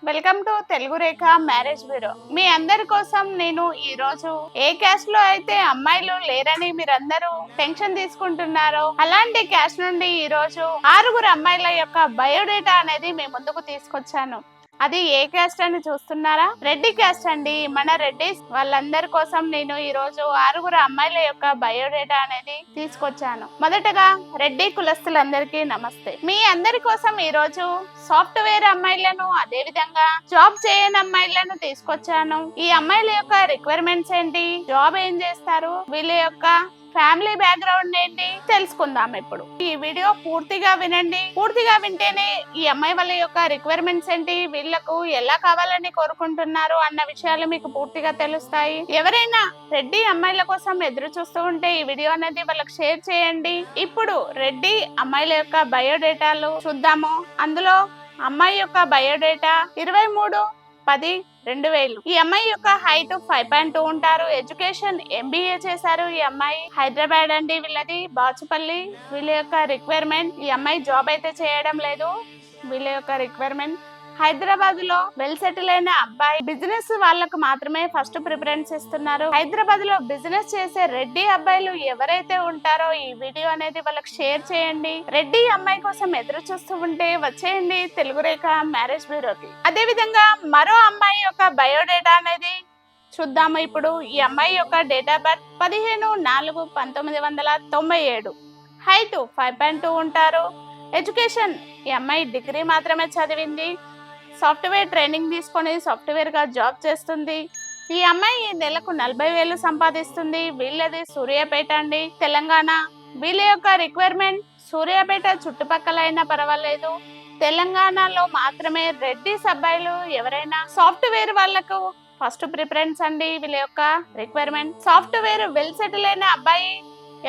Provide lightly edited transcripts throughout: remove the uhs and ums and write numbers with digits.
Welcome to Telugu Rekha marriage bureau. మీ అందరి కోసం నేను ఈ రోజు ఏ క్యాస్ట్ లో అయితే అమ్మాయిలు లేరని మీరందరూ టెన్షన్ తీసుకుంటున్నారో అలాంటి క్యాస్ట్ నుండి ఈ రోజు 6 అమ్మాయిల యొక్క బయోడేటా అనేది మీ ముందుకు తీసుకొచ్చాను. అది ఏ క్యాస్ట్ అని చూస్తున్నారా? రెడ్డి క్యాస్ట్ అండి. మన రెడ్డిస్ వాళ్ళందరి కోసం నేను ఈ రోజు 6 అమ్మాయిల యొక్క బయోడేటా అనేది తీసుకొచ్చాను. మొదటగా రెడ్డి కులస్తులందరికీ నమస్తే. మీ అందరి కోసం ఈ రోజు సాఫ్ట్వేర్ అమ్మాయిలను, అదే విధంగా జాబ్ చేయని అమ్మాయిలను తీసుకొచ్చాను. ఈ అమ్మాయిల యొక్క రిక్వైర్మెంట్స్ ఏంటి, జాబ్ ఏం చేస్తారు, వీళ్ళ యొక్క ఫ్యామిలీ బ్యాక్గ్రౌండ్ ఏంటి తెలుసుకుందాం. ఇప్పుడు ఈ వీడియో పూర్తిగా వినండి. పూర్తిగా వింటేనే ఈ అమ్మాయి వాళ్ళ యొక్క రిక్వైర్మెంట్స్ ఏంటి, వీళ్ళకు ఎలా కావాలని కోరుకుంటున్నారు అన్న విషయాలు మీకు పూర్తిగా తెలుస్తాయి. ఎవరైనా రెడ్డి అమ్మాయిల కోసం ఎదురు చూస్తూ ఉంటే ఈ వీడియో అనేది వాళ్ళకి షేర్ చేయండి. ఇప్పుడు రెడ్డి అమ్మాయిల యొక్క బయోడేటాలు చూద్దాము. అందులో అమ్మాయి యొక్క బయోడేటా 23/10/2000. ఈ అమ్మాయి యొక్క హైట్ 5.2 ఉంటారు. ఎడ్యుకేషన్ MBA చేశారు. ఈ అమ్మాయి హైదరాబాద్ అండి, వీళ్ళది బాచుపల్లి. వీళ్ళ యొక్క రిక్వైర్మెంట్, ఈ అమ్మాయి జాబ్ అయితే చేయడం లేదు. వీళ్ళ యొక్క రిక్వైర్మెంట్ హైదరాబాద్ లో వెల్ సెటిల్ అయిన అబ్బాయి, బిజినెస్ వాళ్ళకు మాత్రమే ఫస్ట్ ప్రిఫరెన్స్ ఇస్తున్నారు. హైదరాబాద్ లో బిజినెస్ చేసే రెడ్డి అబ్బాయిలు ఎవరైతే ఉంటారో ఈ వీడియో అనేది వాళ్ళకి షేర్ చేయండి. రెడ్డి అమ్మాయి కోసం ఎదురు చూస్తూ ఉంటే వచ్చేయండి తెలుగు రేఖ మ్యారేజ్ బ్యూరోకి. అదే విధంగా మరో అమ్మాయి యొక్క బయోడేటా అనేది చూద్దాము. ఇప్పుడు ఈ అమ్మాయి యొక్క డేట్ ఆఫ్ బర్త్ 15/4/1997. హైట్ 5.2 ఉంటారు. ఎడ్యుకేషన్, ఈ అమ్మాయి డిగ్రీ మాత్రమే చదివింది. సాఫ్ట్వేర్ ట్రైనింగ్ తీసుకొని సాఫ్ట్వేర్ గా జాబ్ చేస్తుంది. ఈ అమ్మాయి నెలకు 40,000 సంపాదిస్తుంది. వీళ్ళది సూర్యాపేట అండి, తెలంగాణ. వీళ్ళ యొక్క రిక్వైర్మెంట్ సూర్యాపేట చుట్టుపక్కల అయినా పర్వాలేదు, తెలంగాణలో మాత్రమే రెడ్డిస్ అబ్బాయిలు ఎవరైనా సాఫ్ట్వేర్ వాళ్ళకు ఫస్ట్ ప్రిఫరెన్స్ అండి. వీళ్ళ యొక్క రిక్వైర్మెంట్ సాఫ్ట్వేర్ వెల్ సెటిల్ అయిన అబ్బాయి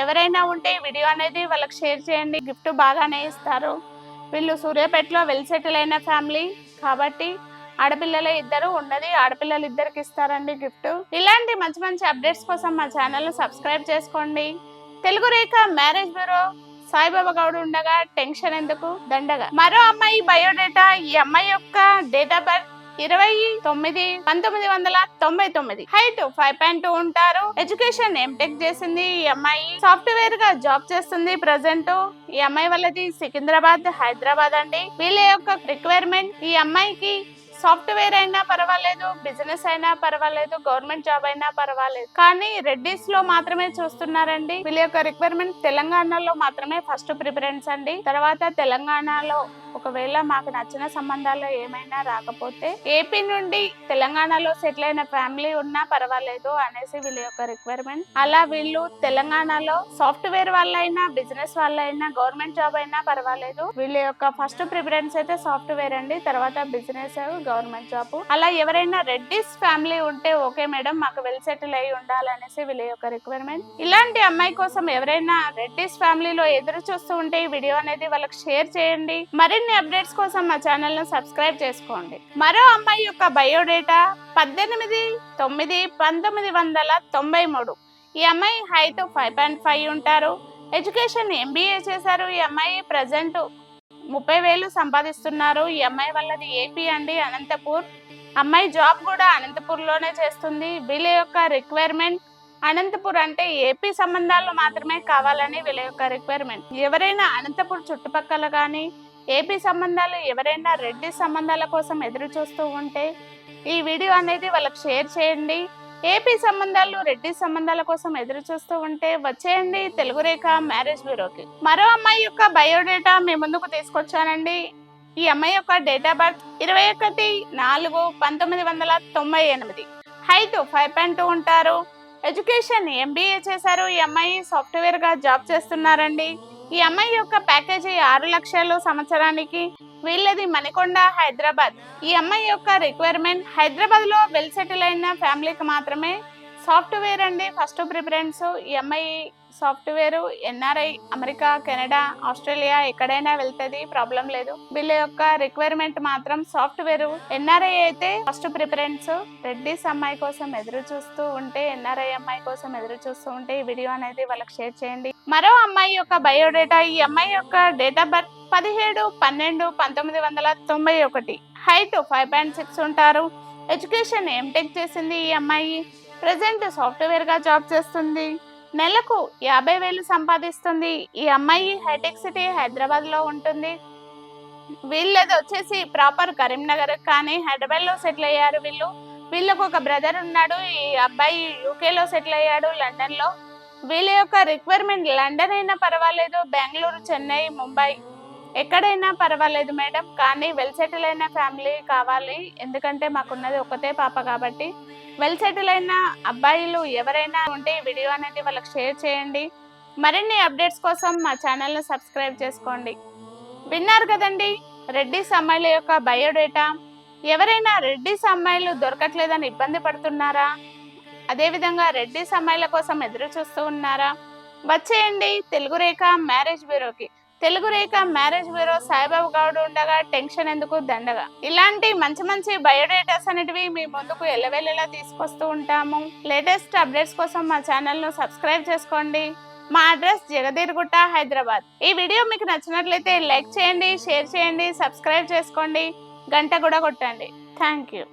ఎవరైనా ఉంటే వీడియో అనేది వాళ్ళకి షేర్ చేయండి, గిఫ్ట్ బాగానే ఇస్తారు. వీళ్ళు సూర్యాపేటలో వెల్ సెటిల్ అయిన ఫ్యామిలీ కాబట్టి ఆడపిల్లలే ఇద్దరు ఉన్నది, ఆడపిల్లలు ఇద్దరికి ఇస్తారండి గిఫ్ట్. ఇలాంటి మంచి మంచి అప్డేట్స్ కోసం మా ఛానల్ ను సబ్స్క్రైబ్ చేసుకోండి. Telugu Rekha marriage bureau. సాయిబాబా గౌడ్ ఉండగా టెన్షన్ ఎందుకు, దండగా. మరో అమ్మాయి బయోడేటా. ఈ అమ్మాయి యొక్క డేట్ ఆఫ్ బర్త్ 20/9/1999. హైట్ 5.2 ఉంటారు. ఎడ్యుకేషన్ MTech చేసింది. ఈ అమ్మాయి సాఫ్ట్వేర్ గా జాబ్ చేస్తుంది ప్రెసెంట్. ఈ అమ్మాయి వాళ్ళది సికింద్రాబాద్, హైదరాబాద్ అండి. వీళ్ళ యొక్క రిక్వైర్మెంట్, ఈ అమ్మాయికి సాఫ్ట్వేర్ అయినా పర్వాలేదు, బిజినెస్ అయినా పర్వాలేదు, గవర్నమెంట్ జాబ్ అయినా పర్వాలేదు, కానీ రెడ్డిస్ లో మాత్రమే చూస్తున్నారండి. వీళ్ళ యొక్క రిక్వైర్మెంట్ తెలంగాణలో మాత్రమే ఫస్ట్ ప్రిఫరెన్స్ అండి. తర్వాత తెలంగాణలో ఒకవేళ మాకు నచ్చిన సంబంధాలు ఏమైనా రాకపోతే ఏపీ నుండి తెలంగాణలో సెటిల్ అయిన ఫ్యామిలీ ఉన్నా పర్వాలేదు అనేసి వీళ్ళ యొక్క రిక్వైర్మెంట్. అలా వీళ్ళు తెలంగాణలో సాఫ్ట్వేర్ వాళ్ళైనా, బిజినెస్ వాళ్ళైనా, గవర్నమెంట్ జాబ్ అయినా పర్వాలేదు, వీళ్ళ యొక్క ఫస్ట్ ప్రిఫరెన్స్ అయితే సాఫ్ట్వేర్ అండి, తర్వాత బిజినెస్, గవర్నమెంట్ జాబ్. అలా ఎవరైనా రెడ్డిస్ ఫ్యామిలీ ఉంటే ఓకే మేడం, మాకు వెల్ సెటిల్ అయి ఉండాలనేసి వీళ్ళ యొక్క రిక్వైర్మెంట్. ఇలాంటి అమ్మాయి కోసం ఎవరైనా రెడ్డిస్ ఫ్యామిలీలో ఎదురు చూస్తూ ఉంటే ఈ వీడియో అనేది వాళ్ళకి షేర్ చేయండి. మరిన్ని అప్డేట్స్ కోసం మా ఛానల్ ను సబ్స్క్రైబ్ చేసుకోండి. మరో అమ్మాయి యొక్క బయోడేటా 18/9/1993. ఈ అమ్మాయి హైట్ 5.5 ఉంటారు. ఎడ్యుకేషన్ MBA చేశారు. ఈ అమ్మాయి ప్రెసెంట్ 30,000 సంపాదిస్తున్నారు. ఈ అమ్మాయి వాళ్ళది ఏపీ అండి, అనంతపూర్. అమ్మాయి జాబ్ కూడా అనంతపూర్ లోనే చేస్తుంది. వీళ్ళ యొక్క రిక్వైర్మెంట్ అనంతపూర్ అంటే ఏపీ సంబంధాలు మాత్రమే కావాలని వీళ్ళ యొక్క రిక్వైర్మెంట్. ఎవరైనా అనంతపూర్ చుట్టుపక్కల కానీ ఏపీ సంబంధాలు, ఎవరైనా రెడ్డి సంబంధాల కోసం ఎదురు చూస్తూ ఉంటే ఈ వీడియో అనేది వాళ్ళకి షేర్ చేయండి. ఏపీ సంబంధాలు, రెడ్డి సంబంధాల కోసం ఎదురు చూస్తూ ఉంటే వచ్చేయండి తెలుగు రేఖ మ్యారేజ్ బ్యూరోకి. మరో అమ్మాయి యొక్క బయోడేటా మీ ముందుకు తీసుకొచ్చానండి. ఈ అమ్మాయి యొక్క డేట్ ఆఫ్ బర్త్ 21/4/1998. హైట్ 5.2 ఉంటారు. ఎడ్యుకేషన్ MBA చేశారు. ఈ అమ్మాయి సాఫ్ట్వేర్ గా జాబ్ చేస్తున్నారండి. ఈ అమ్మాయి యొక్క ప్యాకేజీ 6 లక్షలు సంవత్సరానికి. వీళ్ళది మణికొండ, హైదరాబాద్. ఈ అమ్మాయి యొక్క రిక్వైర్మెంట్ హైదరాబాద్ లో వెల్ సెటిల్ అయిన ఫ్యామిలీకి మాత్రమే సాఫ్ట్వేర్ అండి ఫస్ట్ ప్రిఫరెన్స్. ఈ అమ్మాయి software NRI, America, Canada, Australia ఎక్కడైనా వెళ్తుంది, ప్రాబ్లం లేదు. వీళ్ళ యొక్క రిక్వైర్మెంట్ మాత్రం సాఫ్ట్వేర్. NRI అయితే ఫస్ట్ ప్రిఫరెన్స్. రెడ్డిస్ అమ్మాయి కోసం ఎదురు చూస్తూ ఉంటే, NRI అమ్మాయి కోసం ఎదురు చూస్తూ ఉంటే ఈ వీడియో అనేది వాళ్ళకి షేర్ చేయండి. మరో అమ్మాయి యొక్క బయోడేటా. ఈ అమ్మాయి యొక్క డేట్ ఆఫ్ బర్త్ 17/12/1991. హైట్ 5.6 ఉంటారు. ఎడ్యుకేషన్ ఎంటెక్ చేసింది ఈ అమ్మాయి. ప్రజెంట్ సాఫ్ట్వేర్గా జాబ్ చేస్తుంది. నెలకు 50,000 సంపాదిస్తుంది. ఈ అమ్మాయి హైటెక్ సిటీ హైదరాబాద్లో ఉంటుంది. వీళ్ళది వచ్చేసి ప్రాపర్ కరీంనగర్ కానీ హైదరాబాద్లో సెటిల్ అయ్యారు వీళ్ళు. వీళ్ళకు ఒక బ్రదర్ ఉన్నాడు. ఈ అబ్బాయి యూకేలో సెటిల్ అయ్యాడు, లండన్లో. వీళ్ళ యొక్క రిక్వైర్మెంట్ లండన్ అయినా పర్వాలేదు, బెంగళూరు, చెన్నై, ముంబై ఎక్కడైనా పర్వాలేదు మేడం, కానీ వెల్ సెటిల్ అయిన ఫ్యామిలీ కావాలి. ఎందుకంటే మాకున్నది ఒకటే పాప కాబట్టి. వెల్ సెటిల్ అయిన అబ్బాయిలు ఎవరైనా ఉంటే ఈ వీడియో అనేది వాళ్ళకి షేర్ చేయండి. మరిన్ని అప్డేట్స్ కోసం మా ఛానల్ని సబ్స్క్రైబ్ చేసుకోండి. విన్నారు కదండి రెడ్డిస్ అమ్మాయిల యొక్క బయోడేటా. ఎవరైనా రెడ్డిస్ అమ్మాయిలు దొరకట్లేదని ఇబ్బంది పడుతున్నారా? అదేవిధంగా రెడ్డిస్ అమ్మాయిల కోసం ఎదురు చూస్తూ ఉన్నారా? వచ్చేయండి Telugu Rekha marriage బ్యూరోకి. Telugu Rekha marriage bureau Saibaba Goud ఉండగా టెన్షన్ ఎందుకు దండగా. ఇలాంటి మంచి మంచి బయోడేటాస్ అనేటివి మీ ముందుకు ఎల్లవెల్లలా తీసుకొస్తూ ఉంటాము. లేటెస్ట్ అప్డేట్స్ కోసం మా ఛానల్ను సబ్స్క్రైబ్ చేసుకోండి. మా అడ్రస్ జగదీర్గుట్ట, హైదరాబాద్. ఈ వీడియో మీకు నచ్చినట్లయితే లైక్ చేయండి, షేర్ చేయండి, సబ్స్క్రైబ్ చేసుకోండి, గంట కూడా కొట్టండి. Thank you.